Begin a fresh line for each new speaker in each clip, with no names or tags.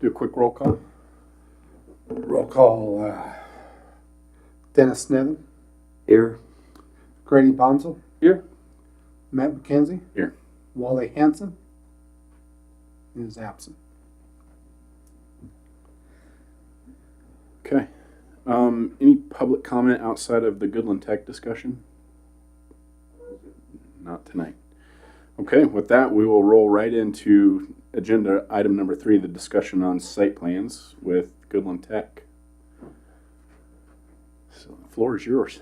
Do a quick roll call.
Roll call, Dennis Snithen,
Here.
Grady Bonsall,
Here.
Matt McKenzie,
Here.
Wally Hanson is absent.
Okay. Any public comment outside of the Goodland Tech discussion? Not tonight. Okay, with that, we will roll right into agenda item number 3, the discussion on site plans with Goodland Tech. So the floor is yours.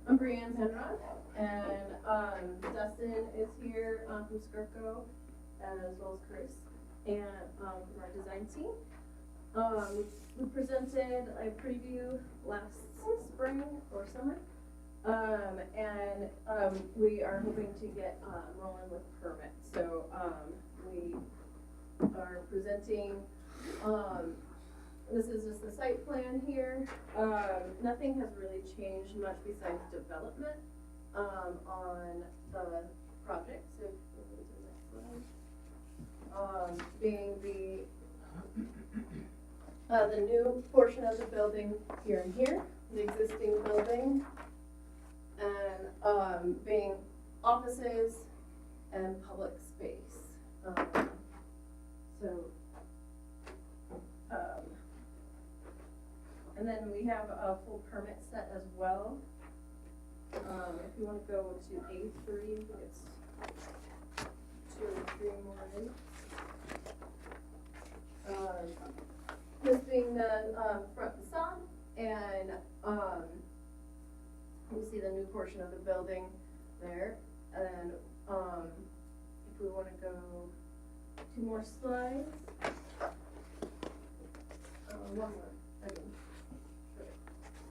I'm Brianne Penrod, and Dustin is here from Skirko, as well as Chris, and from our design team. We presented a preview last spring or summer, and we are hoping to get rolling with permits. So we are presenting. This is just the site plan here. Nothing has really changed much besides development on the project. So we'll go to the next slide. Being the new portion of the building here and here, the existing building, and being offices and public space. And then we have a full permit set as well. If you want to go to A3, I think it's 2 or 3 more in. This being the front facade, and you see the new portion of the building there. And if we want to go 2 more slides, one more. Again.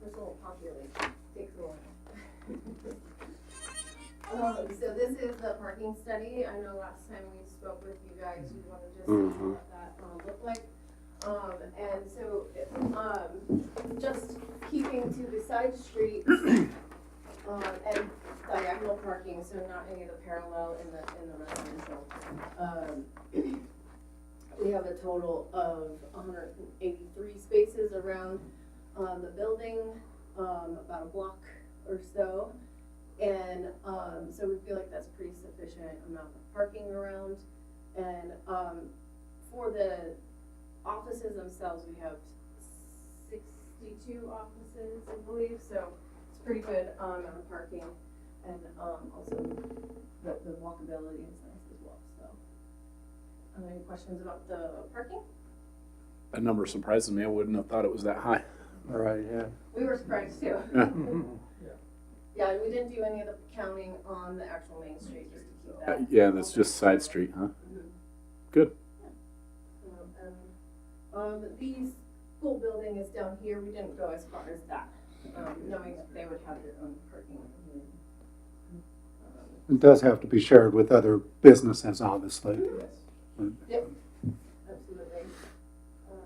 This little population takes a while. So this is the parking study. I know last time we spoke with you guys, you wanted to see what that looked like. And so just keeping to the side streets and diagonal parking, so not any of the parallel in the residential. We have a total of 183 spaces around the building, about a block or so. And so we feel like that's pretty sufficient amount of parking around. And for the offices themselves, we have 62 offices, I believe. So it's pretty good amount of parking. And also the walkability is nice as well. So any questions about the parking?
That number surprises me. I wouldn't have thought it was that high.
All right, yeah.
We were surprised too.
Yeah.
Yeah, and we didn't do any of the counting on the actual main street, just to keep that.
Yeah, that's just side street, huh? Good.
And the school building is down here. We didn't go as far as that, knowing that they would have their own parking.
It does have to be shared with other businesses, obviously.
Yep, absolutely.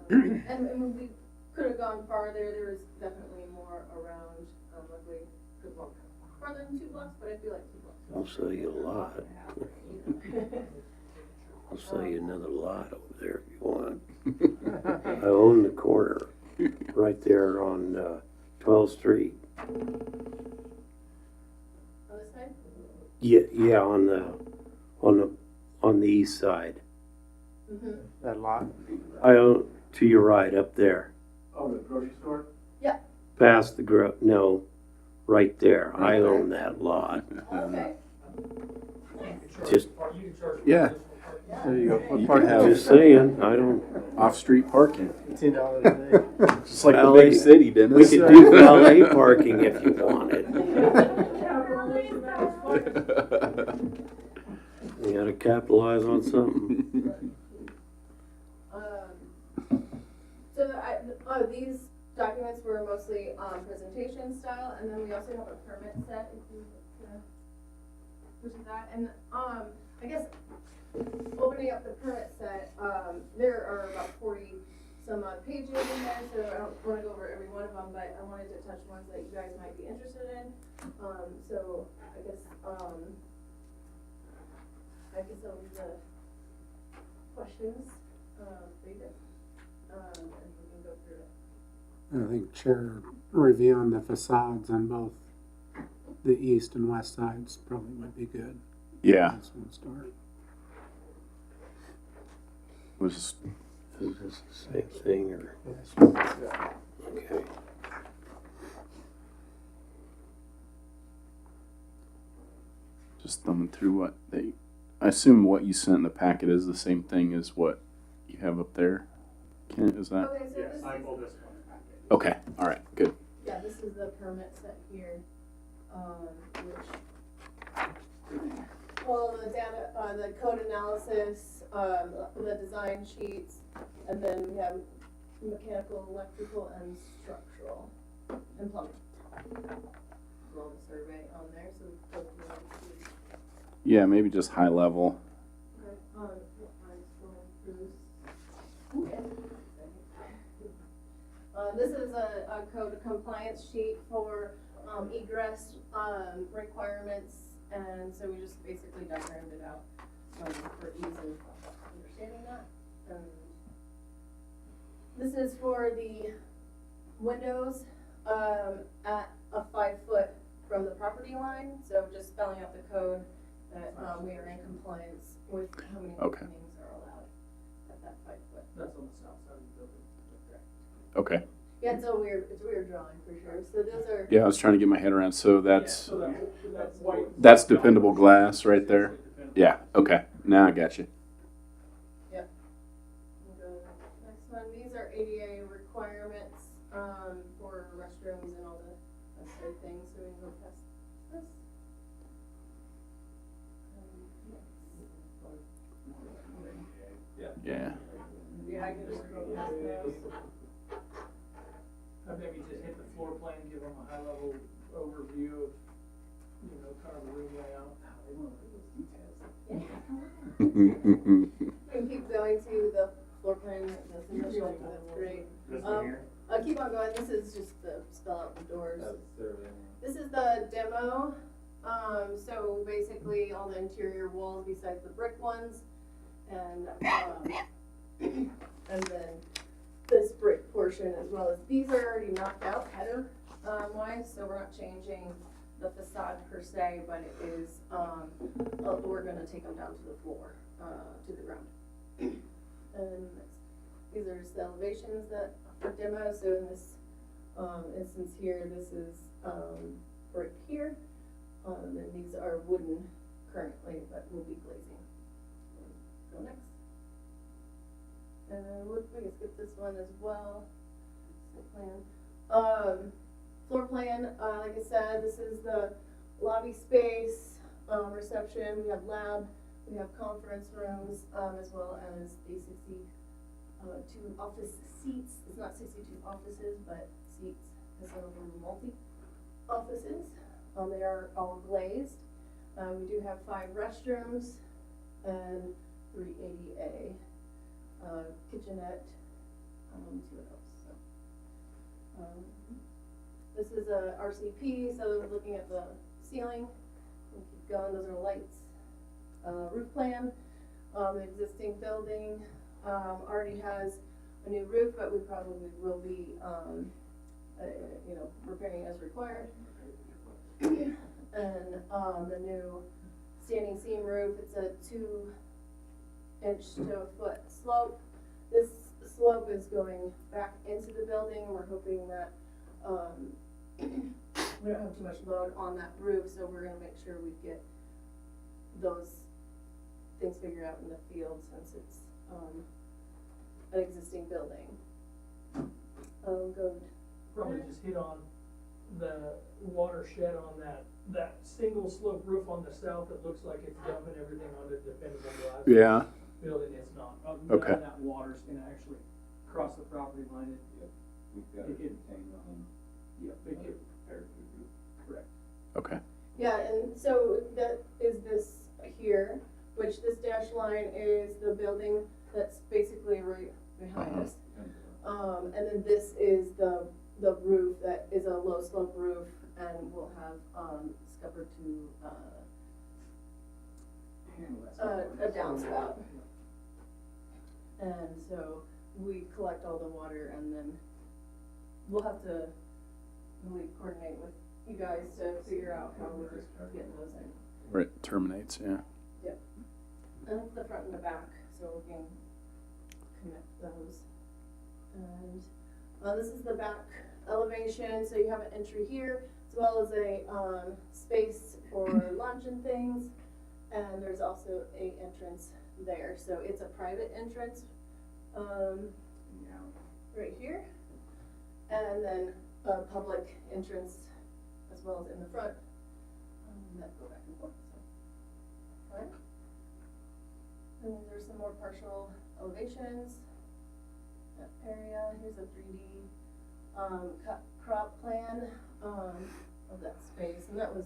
And we could have gone farther. There was definitely more around. Luckily, could walk farther than 2 blocks, but I feel like 2 blocks.
I'll sell you a lot. I'll sell you another lot over there if you want. I own the corner right there on 12th Street.
On this side?
Yeah, on the east side.
Mm-hmm.
That lot.
I own to your right up there.
Oh, the grocery store?
Yeah.
Past the no, right there. I own that lot.
Okay.
Just
Yeah.
There you go. What
You
part
can have
just saying, I don't.
off-street parking.
$18 a day.
Just like the
Valet-
big city,
We
Dennis.
could do valet parking if you wanted. You gotta capitalize on something.
So these documents were mostly presentation style, and then we also have a permit set. If you push that, and I guess opening up the permit set, there are about 40 some odd pages in there, so I don't want to go over every one of them, but I wanted to touch ones that you guys might be interested in. So I guess the questions, read it, and we can go through it.
I think Chair reviewing the facades on both the east and west sides probably would be good.
Yeah,
That's one start.
was
Is this the same thing or? Okay.
just thumbing through what they. I assume what you sent in the packet is the same thing as what you have up there. Kent, is that?
Okay, so
Yes,
this
I
is,
pulled this one packet.
Okay, all right, good.
yeah, this is the permit set here, which, well, the data, the code analysis, the design sheets, and then we have mechanical, electrical, and structural, and plumbing. Well, the survey on there, so we go through and see.
Yeah, maybe just high level.
Okay, I'm scrolling through. Okay. This is a code compliance sheet for, egress, requirements, and so we just basically diagrammed it out, for ease of understanding that. And this is for the windows, at a 5 foot from the property line, so just spelling out the code that, we are in compliance with how many
Okay.
openings are allowed at that 5 foot.
That's on the south side of the building. Correct.
Okay.
Yeah, it's a weird drawing for sure, so those are.
Yeah, I was trying to get my head around. So that's
So that's white.
that's dependable glass right there.
Dependable.
Yeah. Okay. Now I got you.
We'll go to the next one, these are ADA requirements, for restrooms and all the necessary things, so we can go past this.
Yeah.
Yeah, I can just go past those.
Maybe just hit the floor plan, give them a high level overview of, kind of the room layout. They want to look at those details.
We can keep going to the floor plan, that's initial, that's great.
This one here?
Keep on going, this is just the spell out the doors. This is the demo, so basically all the interior walls besides the brick ones, and and then this brick portion as well as, these are already knocked out header, wise, so we're not changing the facade per se, but it is, we're gonna take them down to the floor, to the ground. And these are just the elevations that, for demo, so in this, instance here, this is, brick here, and these are wooden currently, but will be glazing. Go next. And we can skip this one as well. Site plan. Floor plan, like I said, this is the lobby space, reception, we have lab, we have conference rooms, as well as the 62 office seats. It's not 62 offices, but seats, because some of them are multi-offices. They are all glazed. We do have 5 restrooms and 3 ADA. Kitchenette, 2 of those, so. This is a RCP, so looking at the ceiling, we'll keep going, those are lights. Roof plan, the existing building, already has a new roof, but we probably will be, repairing as required. And, the new standing seam roof, it's a 2-inch to a foot slope. This slope is going back into the building. We're hoping that, we don't have too much load on that roof, so we're gonna make sure we get those things figured out in the field since it's, an existing building. Go.
Probably just hit on the watershed on that single slope roof on the south. It looks like it's dumping everything onto dependable glass.
Yeah.
Building, it's not.
Okay.
None of that water's gonna actually cross the property line. Correct.
Okay.
Yeah, and so that is this here, which this dash line is the building that's basically right behind us. And then this is the roof that is a low slope roof and will have, scuppered to, a downspout. And so we collect all the water and then we'll have to really coordinate with you guys to figure out how we're getting those in.
Where it terminates, yeah.
And it's the front and the back, so we can connect those. And this is the back elevation, so you have an entry here, as well as a space for lunch and things. And there's also a entrance there, so it's a private entrance right here. And then a public entrance as well as in the front that go back and forth. So. Right. And then there's some more partial elevations. That area, here's a 3D crop plan of that space, and that was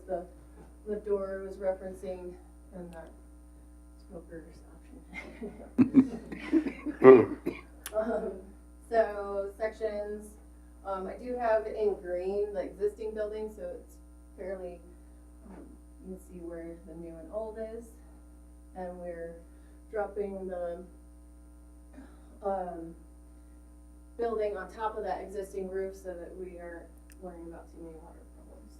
the door was referencing and that smoker's option. So sections, I do have in green the existing building, so it's fairly, you can see where the new and old is, and we're dropping the building on top of that existing roof so that we aren't worrying about too many water problems.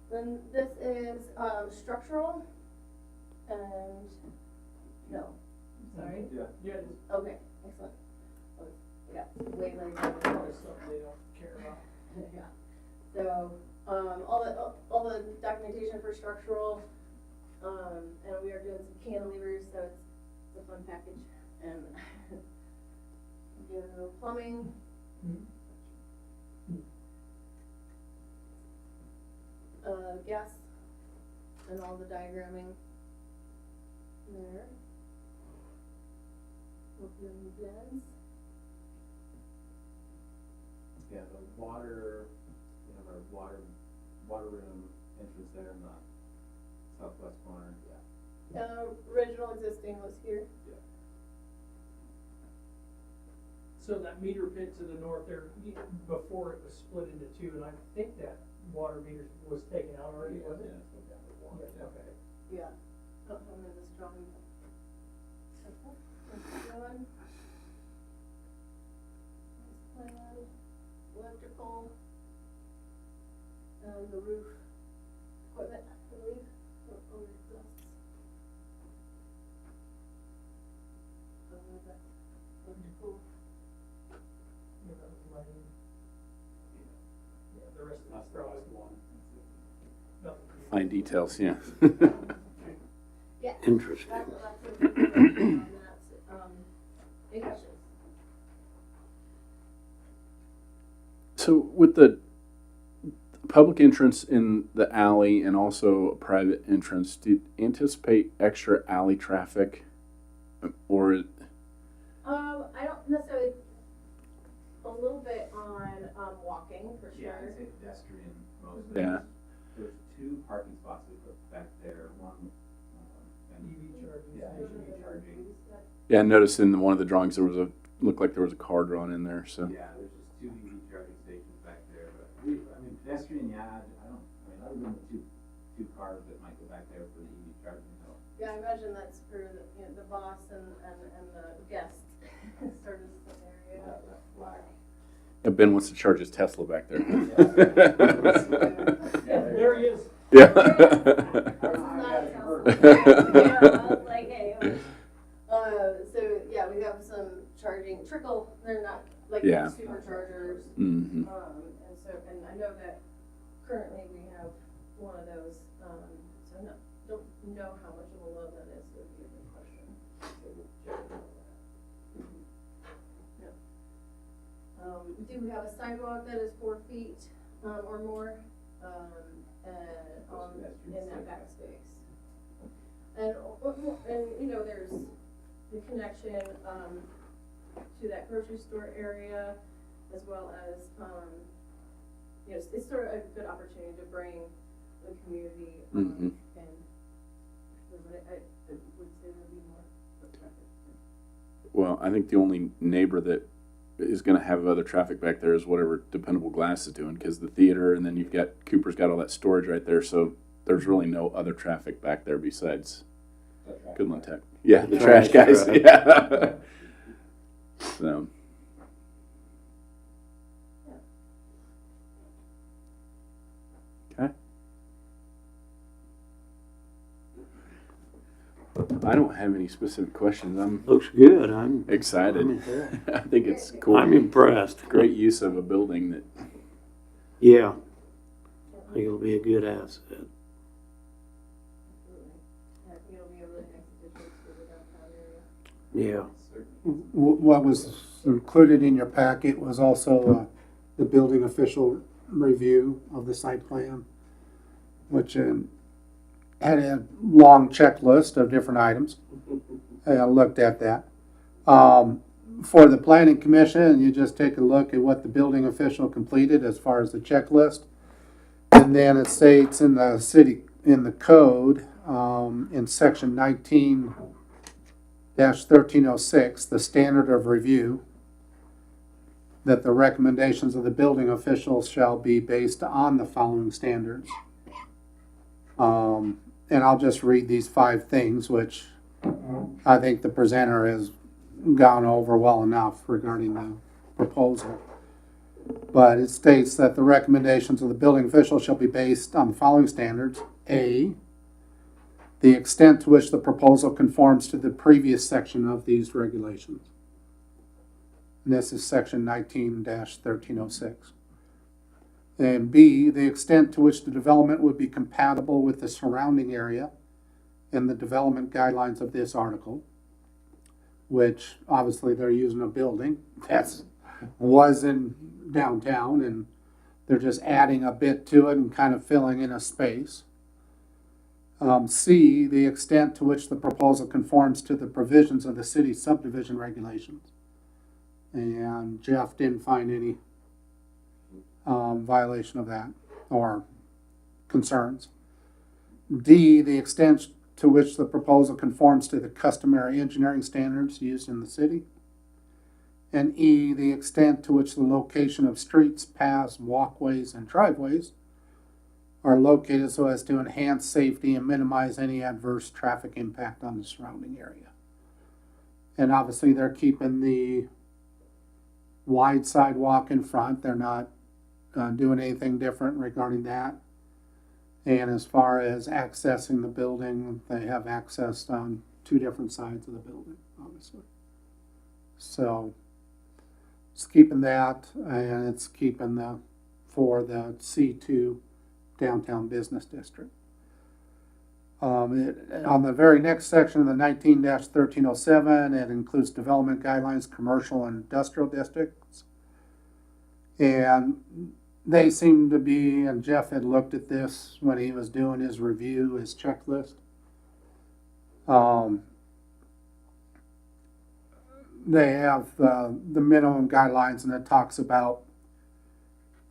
Then this is structural, and no, sorry.
Yeah, it's
Okay, excellent. Yeah, way later.
probably something they don't care about.
Yeah. So, all the documentation for structural, and we are doing some cantilevers, so it's a fun package. And do plumbing. Gas, and all the diagramming there. Open bins.
Yeah, the water, we have our water room entrance there in the southwest corner, yeah.
Original existing was here.
So that meter pit to the north there, before it was split into two, and I think that water meter was taken out already, wasn't it?
Yeah, so down the water,
Yeah,
yeah.
okay.
Yeah. Oh, I'm in this drawing. Okay, that's good. Plan, electrical, and the roof equipment, I believe, or exhausts. That's electrical.
Yeah, that was lighting. Yeah, the rest of
That's
it's
the
probably
last one.
nothing.
Fine details, yeah.
Yeah.
Interesting.
That's a good question on that, any questions?
So with the public entrance in the alley and also a private entrance, do you anticipate extra alley traffic? Or,
I don't necessarily, a little bit on, walking for
Yeah,
sure.
I'd say pedestrian mostly.
yeah,
There's 2 parking spots we put back there, one, and
EV charging
yeah,
station.
EV charging.
yeah, I noticed in one of the drawings there was looked like there was a car drawn in there, so.
Yeah, there's just 2 EV charging stations back there, but pedestrian, yeah, other than the two cars that might go back there for the EV charging, no.
Yeah, I imagine that's for the, the boss and the guest service area.
That black.
Yeah, Ben wants to charge his Tesla back there.
Yeah, there he is.
Yeah.
This is not a Tesla. Yeah, I was like, hey. So, yeah, we have some charging trickle, they're not like
Yeah.
superchargers.
hmm
And so, and I know that currently we have one of those, so don't know how much of a load that is, so it'd be a good question. So we'll check into that. Yeah. We do have a sidewalk that is 4 feet, or more, in that back space. And, you know, there's the connection, to that grocery store area, as well as, you know, it's sort of a good opportunity to bring the community,
Mhm.
and I would say there'd be more foot traffic.
Well, I think the only neighbor that is going to have other traffic back there is whatever Dependable Glass is doing, because the theater, and then you've got Cooper's got all that storage right there, so there's really no other traffic back there besides Goodland Tech. Yeah, the trash guys.
Trash, right.
Yeah. So. Okay. I don't have any specific questions. I'm
Looks good. I'm
excited.
impressed.
I think it's cool.
I'm impressed.
Great use of a building that.
Yeah. I think it'll be a good asset.
Absolutely. I think it'll be a really nice addition to the downtown area.
Yeah.
What was included in your packet was also the building official review of the site plan, which had a long checklist of different items. I looked at that. For the planning commission, you just take a look at what the building official completed as far as the checklist. And then it states in the code, in section 19-1306, the standard of review, that the recommendations of the building officials shall be based on the following standards. And I'll just read these 5 things, which I think the presenter has gone over well enough regarding the proposal. But it states that the recommendations of the building official shall be based on the following standards. A, the extent to which the proposal conforms to the previous section of these regulations. And this is section 19-1306. And B, the extent to which the development would be compatible with the surrounding area and the development guidelines of this article, which obviously they're using a building that was in downtown, and they're just adding a bit to it and kind of filling in a space. C, the extent to which the proposal conforms to the provisions of the city subdivision regulations. And Jeff didn't find any violation of that or concerns. D, the extent to which the proposal conforms to the customary engineering standards used in the city. And E, the extent to which the location of streets, paths, walkways, and driveways are located so as to enhance safety and minimize any adverse traffic impact on the surrounding area. And obviously they're keeping the wide sidewalk in front. They're not doing anything different regarding that. And as far as accessing the building, they have access on 2 different sides of the building, obviously. So it's keeping that, and it's keeping for the C2 downtown business district. On the very next section of the 19-1307, it includes development guidelines, commercial and industrial districts. And they seem to be, and Jeff had looked at this when he was doing his review, his checklist. They have the minimum guidelines, and it talks about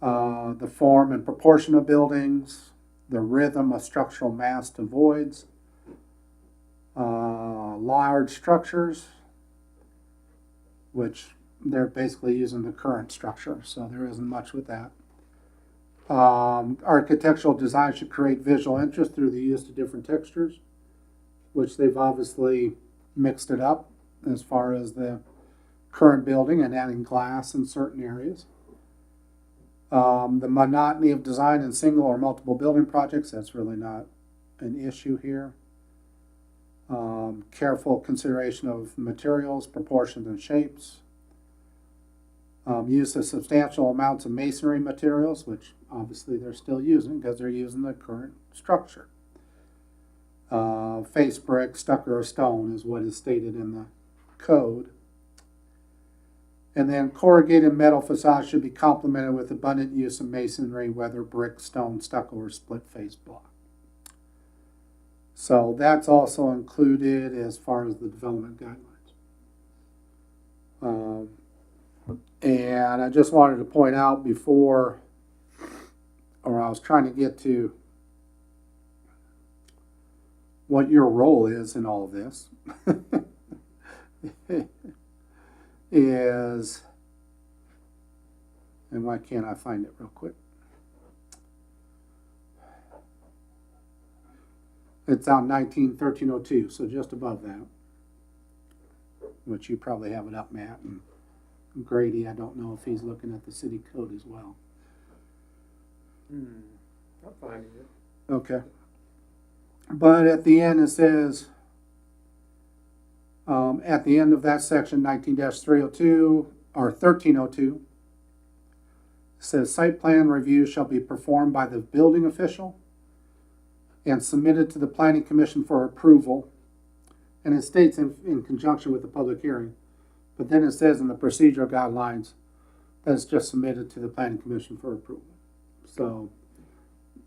the form and proportion of buildings, the rhythm of structural mass to voids, large structures, which they're basically using the current structure, so there isn't much with that. Architectural design should create visual interest through the use of different textures, which they've obviously mixed it up as far as the current building and adding glass in certain areas. The monotony of design in single or multiple building projects, that's really not an issue here. Careful consideration of materials, proportions, and shapes. Use of substantial amounts of masonry materials, which obviously they're still using because they're using the current structure. Face brick, stucco, or stone is what is stated in the code. And then corrugated metal facades should be complemented with abundant use of masonry, whether brick, stone, stucco, or split face block. So that's also included as far as the development guidelines. And I just wanted to point out before, or I was trying to get to what your role is in all of this, is And why can't I find it real quick? It's on 19-1302, so just above that. Which you probably have it up, Matt. And Grady, I don't know if he's looking at the city code as well.
I'm finding it.
Okay. But at the end it says, at the end of that section, 19-302 or 1302, says site plan review shall be performed by the building official and submitted to the planning commission for approval. And it states in conjunction with the public hearing. But then it says in the procedural guidelines that it's just submitted to the planning commission for approval. So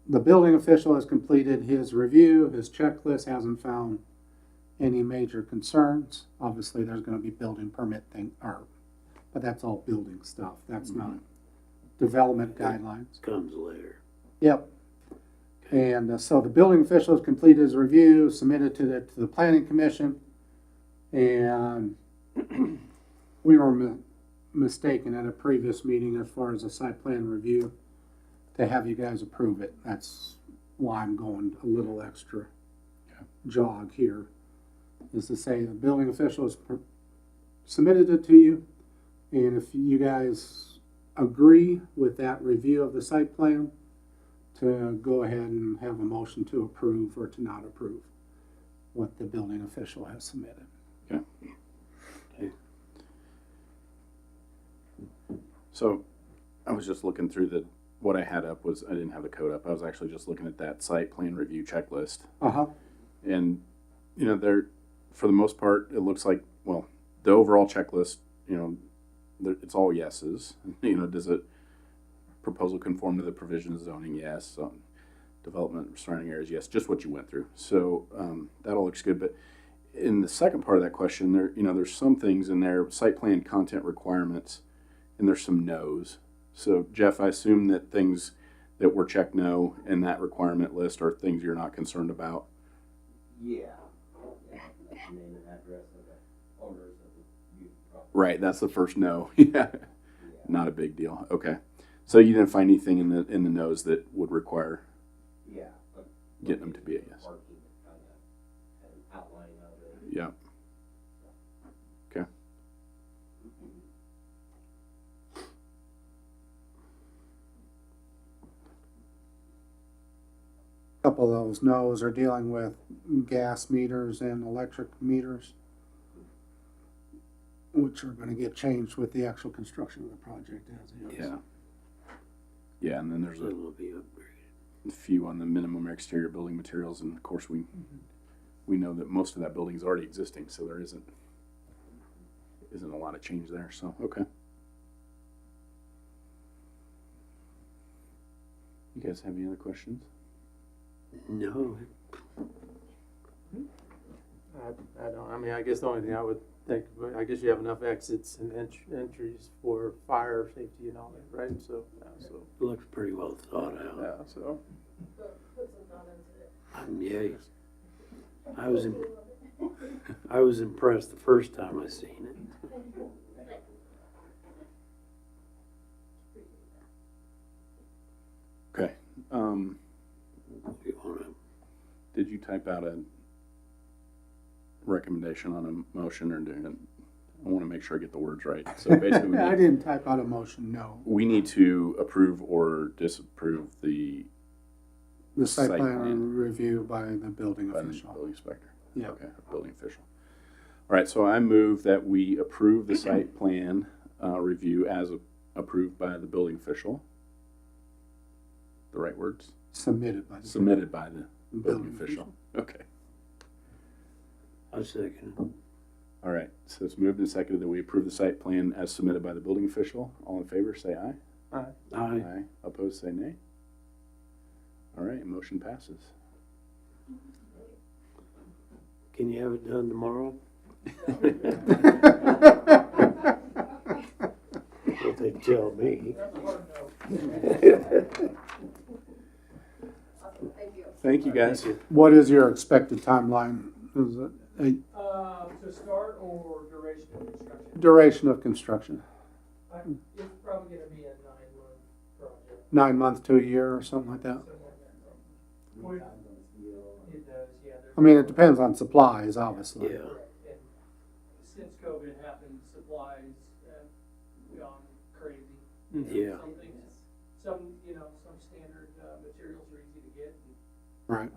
the building official has completed his review, his checklist, hasn't found any major concerns. Obviously, there's gonna be building permit but that's all building stuff. That's not development guidelines.
Comes later.
Yep. And so the building official has completed his review, submitted to the planning commission, and we were mistaken at a previous meeting as far as a site plan review to have you guys approve it. That's why I'm going a little extra jog here, is to say the building official has submitted it to you, and if you guys agree with that review of the site plan, to go ahead and have a motion to approve or to not approve what the building official has submitted.
Okay.
Okay.
So I was just looking through what I had up was, I didn't have the code up. I was actually just looking at that site plan review checklist.
Uh-huh.
And, you know, for the most part, it looks like, well, the overall checklist, you know, it's all yeses. You know, does it proposal conform to the provisions of zoning? Yes. Development surrounding areas? Yes. Just what you went through. So that all looks good. But in the second part of that question, there's some things in there, site plan content requirements, and there's some no's. So Jeff, I assume that things that were checked no in that requirement list are things you're not concerned about.
Yeah. Yeah, that's the name and address of the owners of the used property.
Right. That's the first no. Yeah.
Yeah.
Not a big deal. Okay. So you didn't find anything in the no's that would require
Yeah. But
getting them to be a yes.
Parking, kind of, an outline of it.
Yeah. Okay.
Couple of those no's are dealing with gas meters and electric meters, which are going to get changed with the actual construction of the project as is.
Yeah. Yeah, and then there's
It
a
will be upgraded.
few on the minimum exterior building materials, and of course we know that most of that building is already existing, so there isn't a lot of change there. So okay. You guys have any other questions?
No,
I don't, I mean, I guess the only thing I would think, I guess you have enough exits and entries for fire safety and all that, right? So,
it looks pretty well thought out.
yeah, so.
Put some thought into it.
Yeah, I was impressed the first time I seen it.
Okay.
You wanna,
Did you type out a recommendation on a motion or doing it? I want to make sure I get the words right. So basically,
I didn't type out a motion, no.
we need to approve or disapprove the
The site
Site
plan
plan.
review by the building
by the
official.
building inspector.
Yeah.
Okay, building official. All right, so I move that we approve the site plan review as approved by the building official. The right words?
Submitted by the
Submitted by the building
building
official. Okay.
I second.
All right, so it's moved and seconded that we approve the site plan as submitted by the building official. All in favor, say aye.
Aye.
Aye. Opposed, say nay. All right, motion passes.
Can you have it done tomorrow? What they tell me.
That's a hard no.
Awesome, thank you.
Thank you, guys.
What is your expected timeline? Is it a
To start or duration of construction?
duration of construction?
It's probably gonna be a 9
9 months to a year or something like that.
Would-
Times on the steel.
It does, yeah. there's-
I mean, it depends on supplies, obviously.
Yeah.
And since COVID happened, supplies have gone crazy.
Yeah.
Some things, some standard materials are easy to get. And,
Right.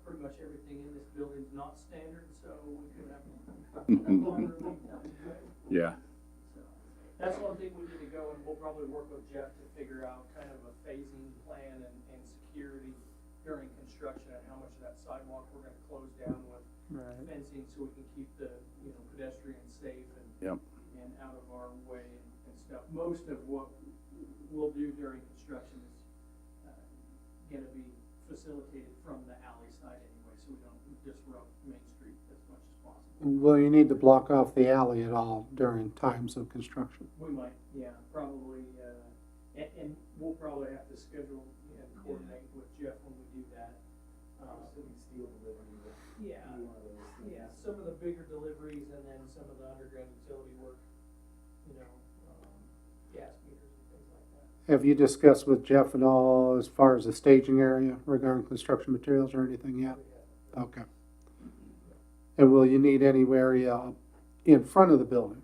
pretty much everything in this building's not standard, so we could have longer lead times.
Yeah.
So, that's one thing we need to go, and we'll probably work with Jeff to figure out kind of a phasing plan and security during construction and how much of that sidewalk we're gonna close down with
Right.
fencing so we can keep the, pedestrians safe and,
Yep.
and out of our way and stuff. Most of what we'll do during construction is, gonna be facilitated from the alley side anyway, so we don't disrupt Main Street as much as possible.
Will you need to block off the alley at all during times of construction?
We might, yeah, probably, and we'll probably have to schedule and coordinate with Jeff when we do that.
Assuming steel delivery, but
Yeah,
be one of those things.
yeah, some of the bigger deliveries and then some of the underground utility work, gas meters and things like that.
Have you discussed with Jeff at all as far as the staging area regarding construction materials or anything yet? Okay. And will you need any area in front of the building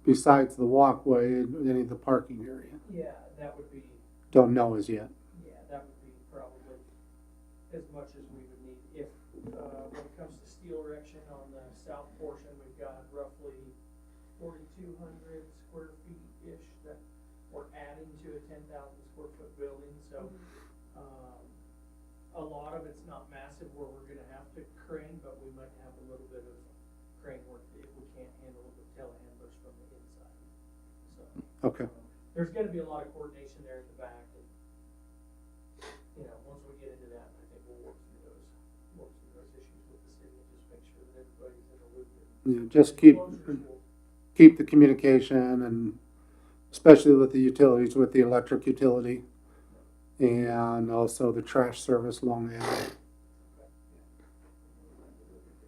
besides the walkway, any of the parking area?
Yeah, that would be,
Don't know as yet.
that would be probably as much as we would need. If, when it comes to steel erection on the south portion, we've got roughly 4,200 square feet-ish that we're adding to a 10,000 square foot building, so, a lot of it's not massive where we're gonna have to crane, but we might have a little bit of crane work if we can't handle the telehandlers from the inside, so.
Okay.
There's gonna be a lot of coordination there in the back, and, once we get into that, I think we'll work through those issues with the city and just make sure that everybody's in the loop.
Yeah, just keep the communication and especially with the utilities, with the electric utility and also the trash service along the alley.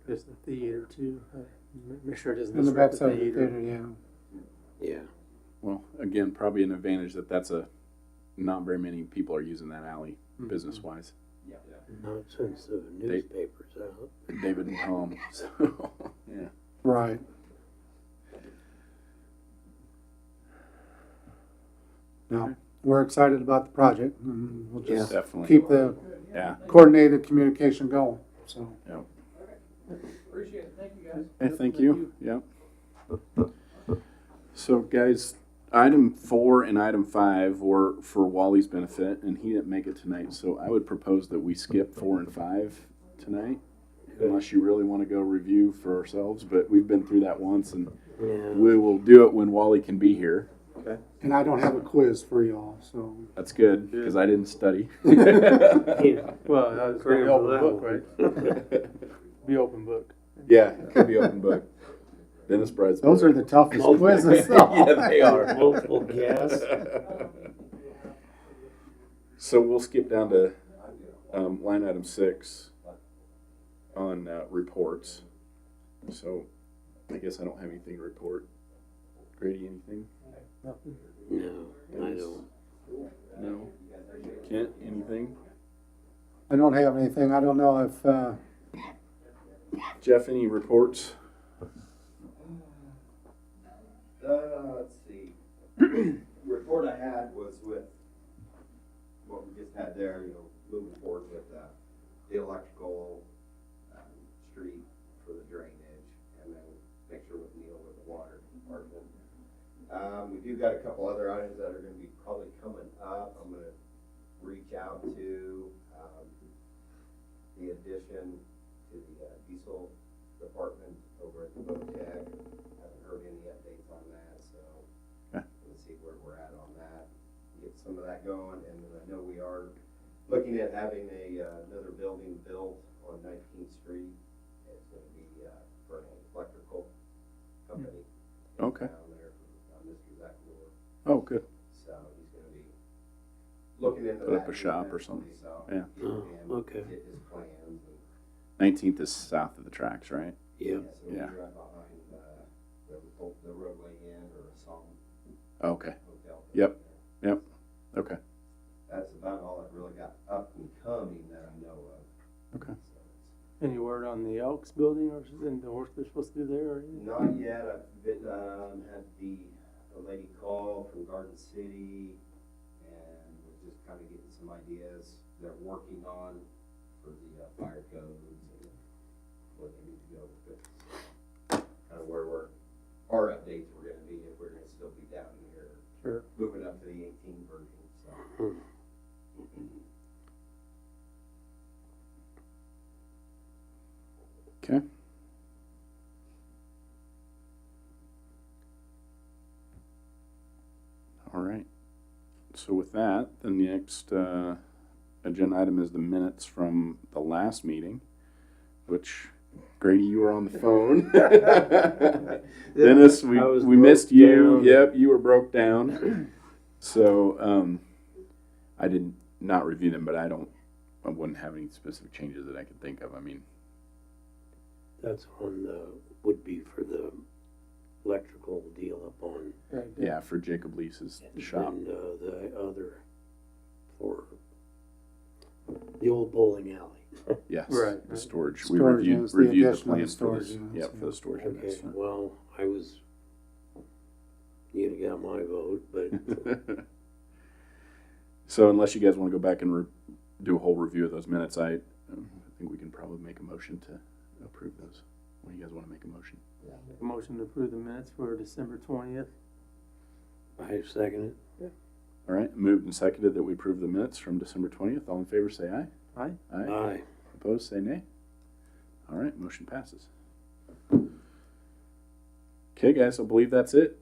Just the theater too. Make sure it doesn't
In the
disrupt
backside
the
of the
theater.
theater, yeah.
Yeah.
Well, again, probably an advantage that not very many people are using that alley business wise.
Not since the newspapers out.
David and Tom. So, yeah.
Right. No, we're excited about the project and we'll just
Definitely.
keep the
Yeah.
coordinated communication going, so.
Appreciate it, thank you guys.
Hey, thank you. Yep. So, guys, item 4 and item 5 were for Wally's benefit, and he didn't make it tonight. So, I would propose that we skip 4 and 5 tonight, unless you really want to go review for ourselves. But we've been through that once, and
Yeah.
we will do it when Wally can be here.
And I don't have a quiz for y'all, so.
That's good because I didn't study.
Yeah.
Well, that's
Cram
be
for
open
that
book,
one.
right? Be open book.
Yeah, it could be open book. Dennis Bride's.
Those are the toughest
Multiple-
quizzes.
Yeah, they are.
Multiple guess.
So we'll skip down to line item 6 on reports. So I guess I don't have anything to report. Grady, anything?
Nothing.
No, I don't.
No. Kent, anything?
I don't have anything. I don't know if,
Jeff, any reports?
Let's see. Report I had was with what we just had there, moving forward with the electrical, street for the drainage, and then make sure with Neil with the water department. We do got a couple other items that are gonna be probably coming up. I'm gonna reach out to, the addition to the diesel department over at the VOTEC. Haven't heard any updates on that, so
Okay.
let's see where we're at on that. Get some of that going, and then I know we are looking at having another building built on 19th Street. It's gonna be, for an electrical company. in
Okay.
town there, Mr. Zach Moore.
Oh, good.
So he's gonna be looking into
Put up
that
a shop or
eventually,
something.
so
Yeah.
get
Oh,
him,
okay.
Get his plans and.
19th is south of the tracks, right?
Yeah.
So we're
Yeah.
right behind, the roadway inn or a song
Okay.
hotel.
Yep. Yep. Okay.
that's about all I've really got up and coming that I know of.
Okay.
So
Any word on the Elks building or and the work they're supposed to do there or anything?
not yet. I've been, had the lady call from Garden City, and we're just kind of getting some ideas they're working on for the fire codes and what they need to go with. Kind of where our updates were gonna be, if we're gonna still be down here,
Sure.
moving up to the 18 version, so.
Okay. All right. So with that, the next agenda item is the minutes from the last meeting, which Grady, you were on the phone. Dennis,
I was
we missed you.
broke down.
Yep, you were broke down. So I did not review them, but I wouldn't have any specific changes that I could think of. I mean,
That's on would be for the electrical deal up on.
Right.
yeah, for Jacob Leese's shop.
And the other for the old bowling alley.
Yes,
Right,
the
right.
storage.
Storage
We reviewed,
units, the
reviewed the
addition of the
plans for
storage
this.
units,
Yep,
yeah.
for the storage
Okay,
units.
well, you'd have got my vote, but
So unless you guys want to go back and do a whole review of those minutes, I think we can probably make a motion to approve those. What do you guys want to make a motion?
Yeah, make a motion to approve the minutes for December 20th.
I second it.
All right, moved and seconded that we approve the minutes from December 20th. All in favor, say aye.
Aye.
Aye.
Aye.
Opposed, say nay. All right, motion passes. Okay, guys, I believe that's it.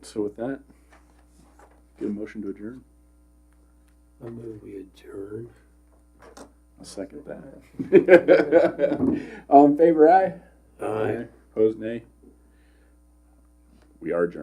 So with that, get a motion to adjourn.
I move we adjourn.
I'll second that. All in favor, aye.
Aye.
Opposed, nay. We are adjourned.